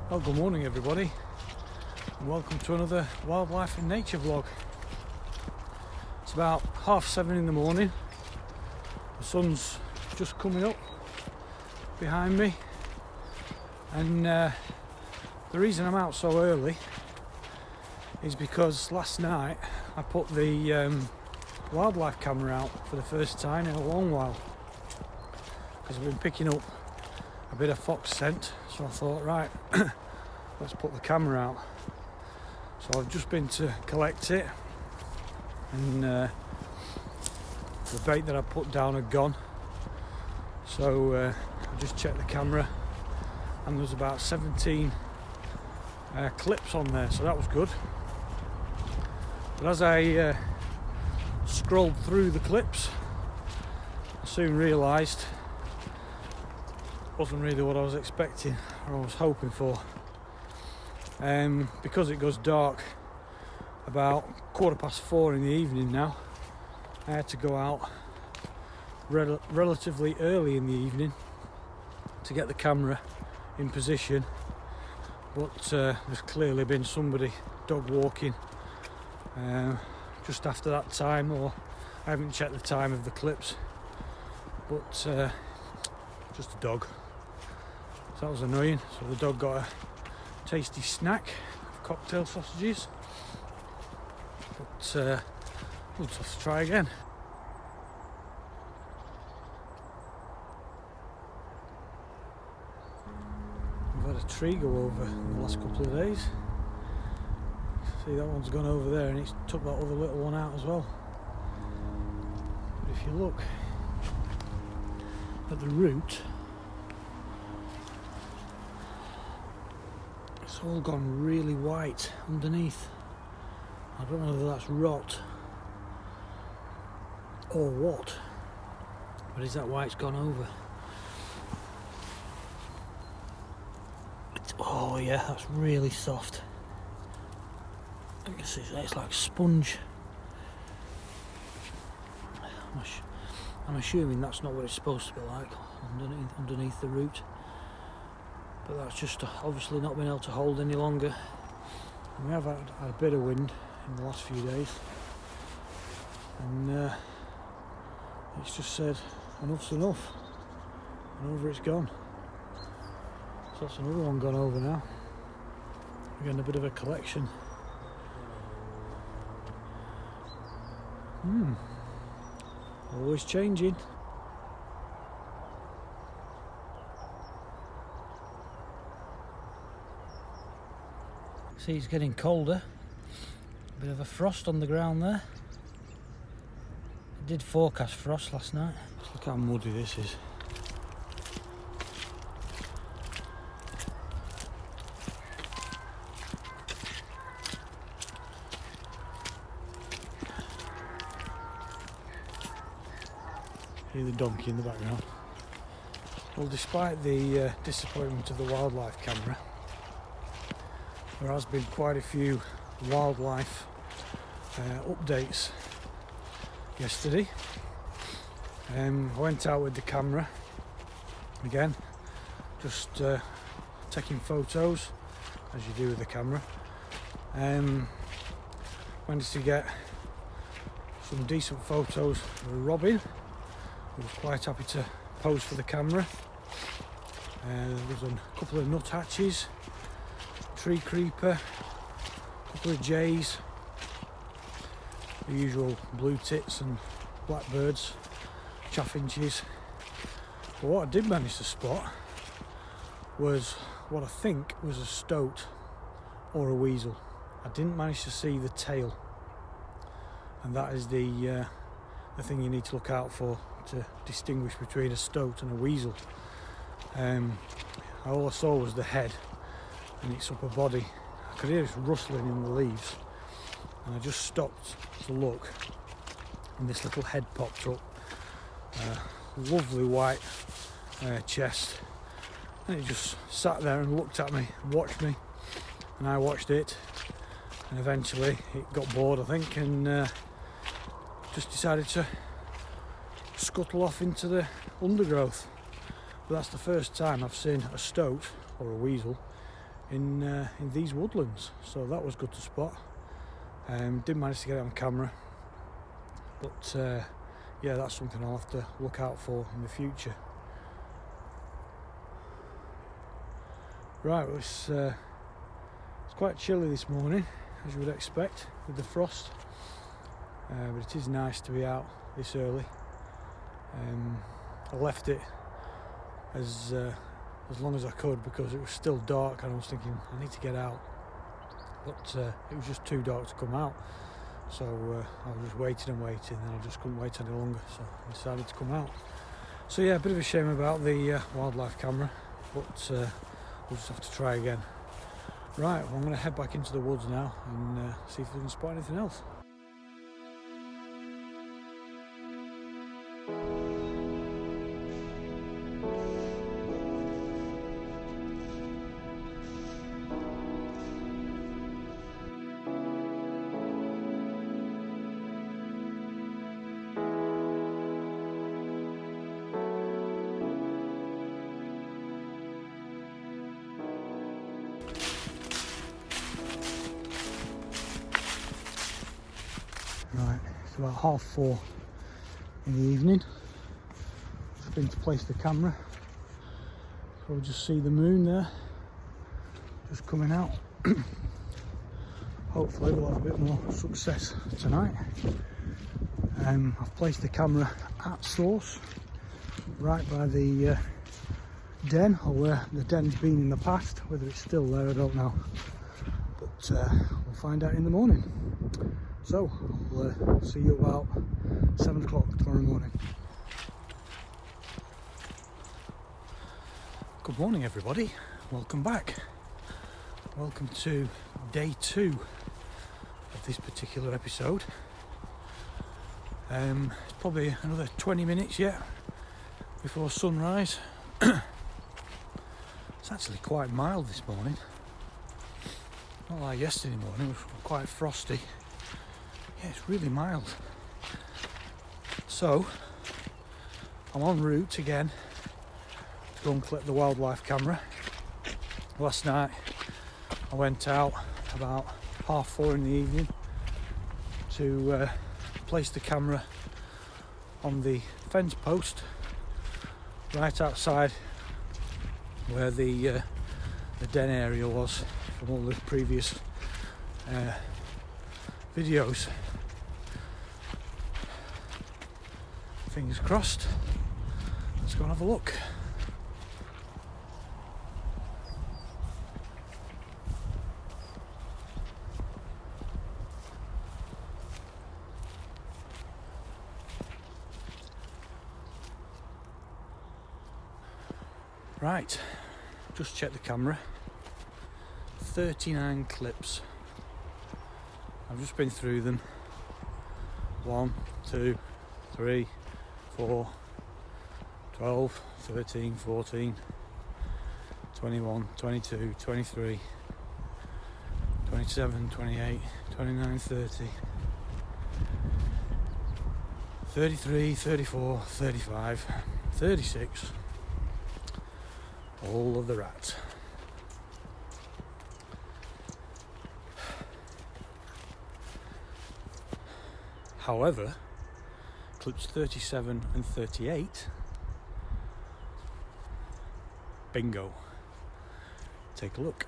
Well, good morning everybody, and welcome to another wildlife and nature vlog. It's about 7:30 in the morning. The sun's just coming up behind me, and the reason I'm out so early is because last night I put the wildlife camera out for the first time in a long while, because I've been picking up a bit of fox scent, so I thought, right, let's put the camera out. So I've just been to collect it, and the bait that I put down had gone, so I just checked the camera and there was about 17 clips on there, so that was good. But as I scrolled through the clips, I soon realised wasn't really what I was expecting or I was hoping for. Because it goes dark about 4:15 in the evening now, I had to go out relatively early in the evening to get the camera in position, but there's clearly been somebody dog walking just after that time, or I haven't checked the time of the clips, but just a dog. So that was annoying. So the dog got a tasty snack of cocktail sausages, but we'll just have to try again. We've had a tree go over in the last couple of days. See, that one's gone over there and it's took that other little one out as well. But if you look at the root, it's all gone really white underneath. I don't know whether that's rot or what, but is that why it's gone over? Oh yeah, that's really soft. I guess it's like sponge. I'm assuming that's not what it's supposed to be like underneath the root. But that's just obviously not been able to hold any longer. And we have had a bit of wind in the last few days, and it's just said enough's enough, and over it's gone. So that's another one gone over now. We're getting a bit of a collection. Always changing. See, it's getting colder. A bit of a frost on the ground there. It did forecast frost last night. Just look how muddy this is. Hear the donkey in the background. Well, despite the disappointment of the wildlife camera, there has been quite a few wildlife updates yesterday. I went out with the camera again, just taking photos as you do with the camera. Managed to get some decent photos of a robin, who was quite happy to pose for the camera. There was a couple of nuthatches, tree creeper, a couple of jays, the usual blue tits and blackbirds, chaffinches. But what I did manage to spot was what I think was a stoat or a weasel. I didn't manage to see the tail, and that is the thing you need to look out for to distinguish between a stoat and a weasel. All I saw was the head and its upper body. I could hear it rustling in the leaves, and I just stopped to look, and this little head popped up. Lovely white chest, and it just sat there and looked at me and watched me, and I watched it, and eventually it got bored, I think, and just decided to scuttle off into the undergrowth. But that's the first time I've seen a stoat or a weasel in these woodlands, so that was good to spot. Didn't manage to get it on camera, but yeah, that's something I'll have to look out for in the future. Right, well, it's quite chilly this morning, as you would expect with the frost, but it is nice to be out this early. I left it as long as I could because it was still dark and I was thinking I need to get out, but it was just too dark to come out, so I was just waiting and I just couldn't wait any longer, so I decided to come out. So yeah, a bit of a shame about the wildlife camera, but we'll just have to try again. Right, well, I'm going to head back into the woods now and see if we can spot anything else. Right, it's about 4:30 in the evening. Just been to place the camera. We'll just see the moon there, just coming out. Hopefully we'll have a bit more success tonight. I've placed the camera at source, right by the den, or where the den's been in the past. Whether it's still there, I don't know, but we'll find out in the morning. So we'll see you about 7 o'clock tomorrow morning. Good morning, everybody. Welcome back. Welcome to day 2 of this particular episode. It's probably another 20 minutes yet before sunrise. It's actually quite mild this morning. Not like yesterday morning, it was quite frosty. Yeah, it's really mild. So, I'm en route again to go and collect the wildlife camera. Last night I went out about 4:30 in the evening to place the camera on the fence post right outside where the den area was from all the previous videos. Fingers crossed. Let's go and have a look. Right, just check the camera. 39 clips. I've just been through them. 1, 2, 3, 4, 12, 13, 14, 21, 22, 23, 27, 28, 29, 30, 33, 34, 35, 36. All of the rats. However, clips 37 and 38, bingo. Take a look.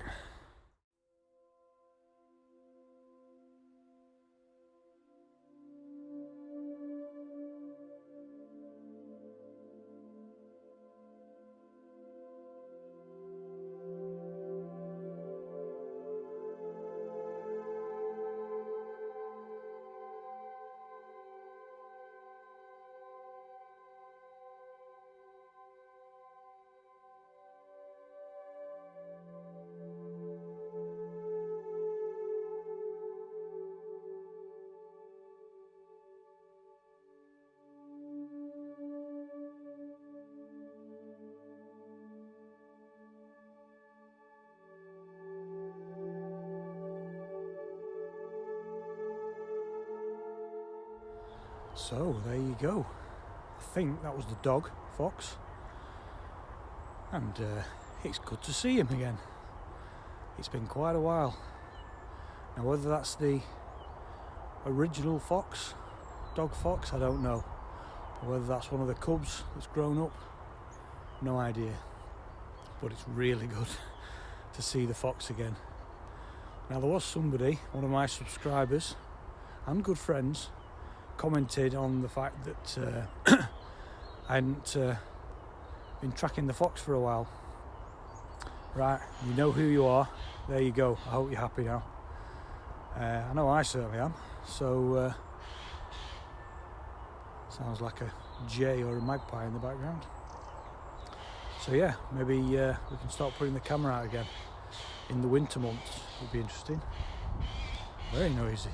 So there you go. I think that was the dog, Fox, and it's good to see him again. It's been quite a while. Now whether that's the original fox, dog fox, I don't know. Or whether that's one of the cubs that's grown up, no idea. But it's really good to see the fox again. Now there was somebody, one of my subscribers and good friends, commented on the fact that I hadn't been tracking the fox for a while. Right, you know who you are. There you go. I hope you're happy now. I know I certainly am. So sounds like a jay or a magpie in the background. So yeah, maybe we can start putting the camera out again in the winter months. Would be interesting. Very noisy.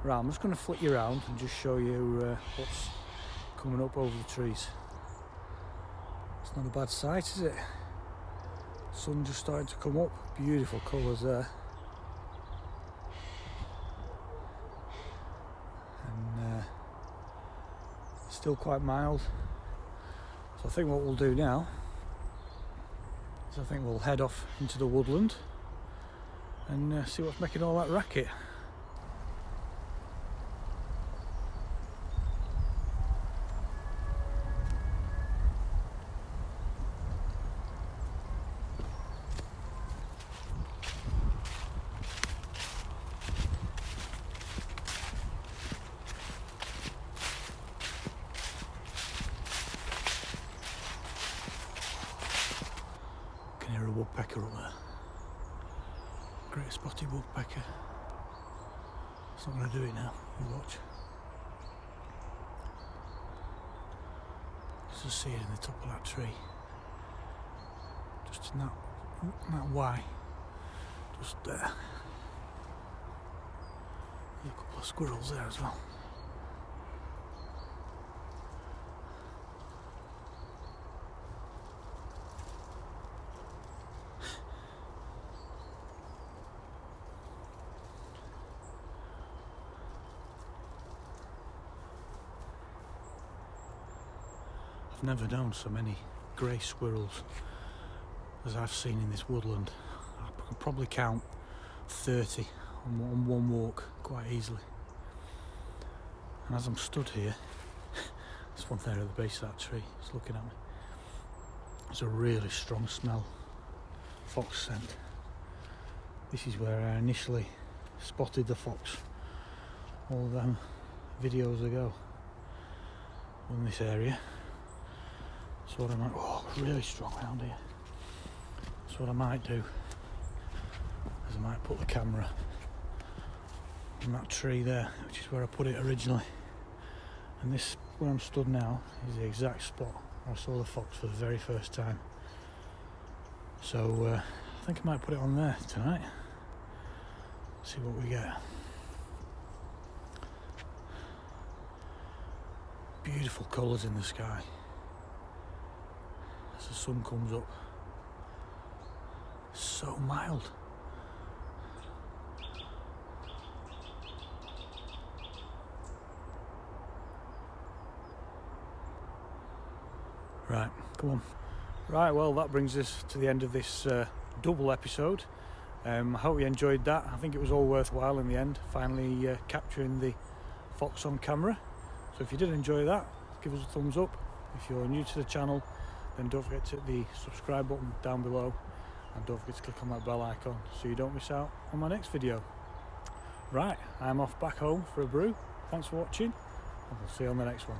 Right, I'm just going to flick you around and just show you what's coming up over the trees. It's not a bad sight, is it? Sun just starting to come up. Beautiful colours there. And still quite mild. So I think what we'll do now is I think we'll head off into the woodland and see what's making all that racket. Can hear a woodpecker up there. Great spotted woodpecker. It's not going to do it now. You watch. Just see it in the top of that tree. Just in that Y. Just there. There's a couple of squirrels there as well. I've never known so many grey squirrels as I've seen in this woodland. I can probably count 30 on one walk quite easily. And as I'm stood here, there's one there at the base of that tree, it's looking at me. There's a really strong smell, fox scent. This is where I initially spotted the fox all them videos ago in this area. So what I might, really strong around here. So what I might do is I might put the camera on that tree there, which is where I put it originally. And this, where I'm stood now, is the exact spot where I saw the fox for the very first time. So I think I might put it on there tonight. See what we get. Beautiful colours in the sky as the sun comes up. So mild. Right, come on. Right, well that brings us to the end of this double episode. I hope you enjoyed that. I think it was all worthwhile in the end, finally capturing the fox on camera. So if you did enjoy that, give us a thumbs up. If you're new to the channel, then don't forget to hit the subscribe button down below, and don't forget to click on that bell icon so you don't miss out on my next video. Right, I'm off back home for a brew. Thanks for watching, and we'll see you on the next one.